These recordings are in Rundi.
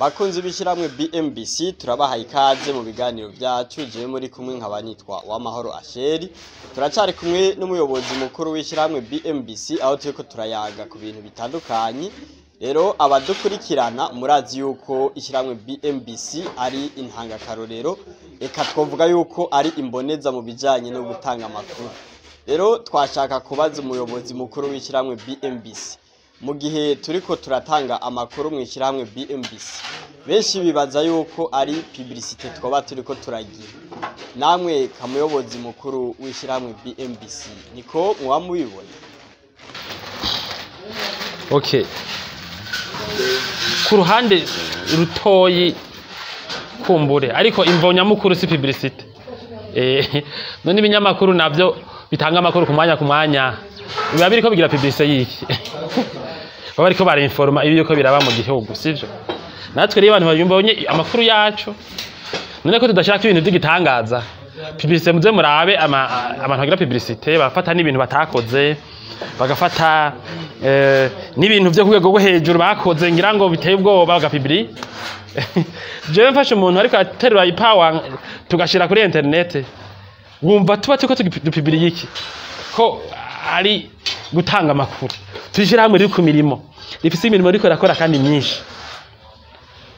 Bakunzi b'ishiramwe BMBC turabahaye ikaze mu biganiro byacu je muri kumwe nkabanitwa Uwamahoro Asheri turacari kumwe n'umuyobozi mukuru w'ishiramwe BMBC aho turiko turayaga ku bintu bitandukanye. Rero abadukurikirana murazi yuko ishiramwe BMBC ari intangakarorero eka twovuga yuko ari imboneza mu bijanye no gutanga amakuru. Rero twashaka kubaza umuyobozi mukuru w'ishiramwe BMBC mu gihe turiko turatanga amakuru mu ishiramwe BMBC benshi bibaza yuko ari publicité twoba turiko turagira. Namwe kamuyobozi mukuru w'ishiramwe BMBC niko muba mubibona? Okay. Ku ruhande rutoyi kumbure ariko imvonya mukuru si publicité. None ibinyamakuru navyo bitanga amakuru ku mwanya biba biriko bigira publicité yiki. Baba bariko barinforma ibi yuko biraba mu gihugu sivyo. Natwe rero abantu bayumbonye amakuru yacu none ko tudashaka ibintu by'igitangaza. Publicité muze murabe abantu bagira publicité bafata n'ibintu batakoze bagafata n'ibintu byo kugego go hejuru bakoze ngira ngo biteye ubwoba bagapibiri. Je mfashe umuntu ariko aterura ipower tugashira kuri internet wumva tuba tuko tugipibiri iki ko ari gutanga amakuru tujira hamwe riri ku mirimo rifise imirimo riko rakora kandi myinshi.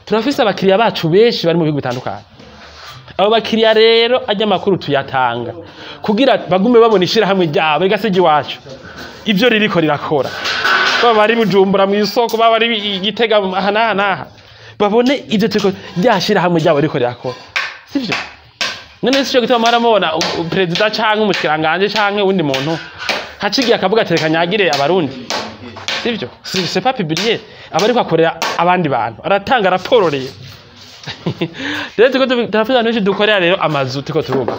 Turafise abakiriya bacu benshi bari mu bihugu bitandukanye. Abo bakiriya rero ajya amakuru tuyatanga kugira bagume babona ishira hamwe ryabo igasigi wacu ivyo ririko rirakora. Baba bari Bujumbura mu isoko baba bari Gitega aha babone ivyo turiko ryashira hamwe ryabo riko rirakora sivyo. None sicyo gituma maramubona president canke umushikiranganje canke undi muntu hacigiye akavuga aterekanyagire abarundi sivyo. C'est pas publié abariko akorera abandi bantu aratanga raporo rero. Rero tuko turafite abantu benshi dukorera rero amazu tuko turuba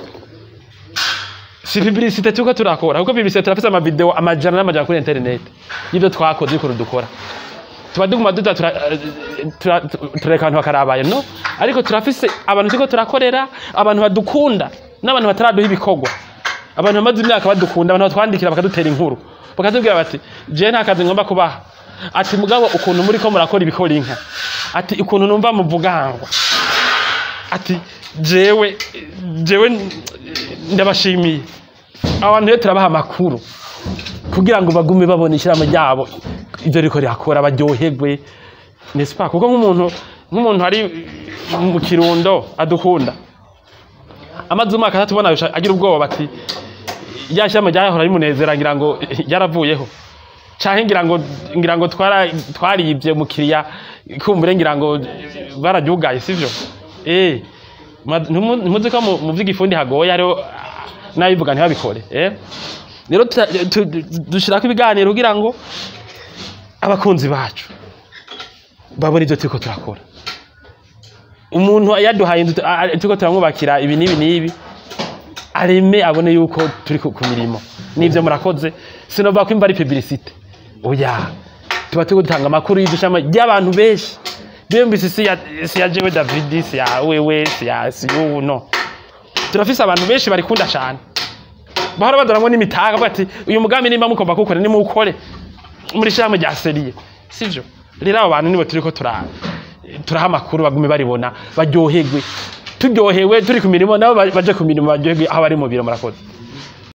si publicité tuko turakora kuko publicité turafite ama video amajana n'amajana kuri internet y'ibyo twakoze uko dukora tuba duguma tureka abantu bakarabaye no ariko turafise abantu tuko turakorera abantu badukunda n'abantu bataraduha ibikorwa abantu bamaze imyaka badukunda abantu batwandikira bakadutera inkuru bakatubwira bati je nta kazi ngomba kubaha ati mugabo ukuntu muri ko murakora ibikora inka ati ukuntu numva muvugangwa ati jewe ndabashimiye abantu rero turabaha amakuru kugira ngo bagume babona ishiramo ryabo ivyo riko rirakora baryoherwe n'est-ce pas kuko nk'umuntu ari mu Kirundo adukunda amaze umwaka atatubona agira ubwoba bati yashama ryahora rimunezera ngira ngo yaravuyeho canke ngira ngo twaribye mukiriya kumbure ngira ngo barajugaye sivyo. Numuze ko mu vy'igifundi hagoye rero nabivuga ntibabikore. Rero dushirako ibiganiro kugira ngo abakunzi bacu babone ivyo turiko turakora. Umuntu yaduhaye turiko turamwubakira ibi n'ibi areme abone yuko turi ku mirimo n'ivyo murakoze sinova ko imva ari publicité. Oya tuba turiko dutanga amakuru y'udushama y'abantu benshi. BMBC si ya jewe David si ya wewe si ya siyo no. Turafise abantu benshi barikunda cyane bahora badoramwe n'imitaga bati uyu mugambi nimba mukomba gukora ni mukore muri shame rya serie sivyo. Rero abo bantu nibo turiko turaha amakuru bagume baribona baryoherwe turyohewe turi ku mirimo nabo baje ku mirimo baryoherwe aho bari mu biro murakoze.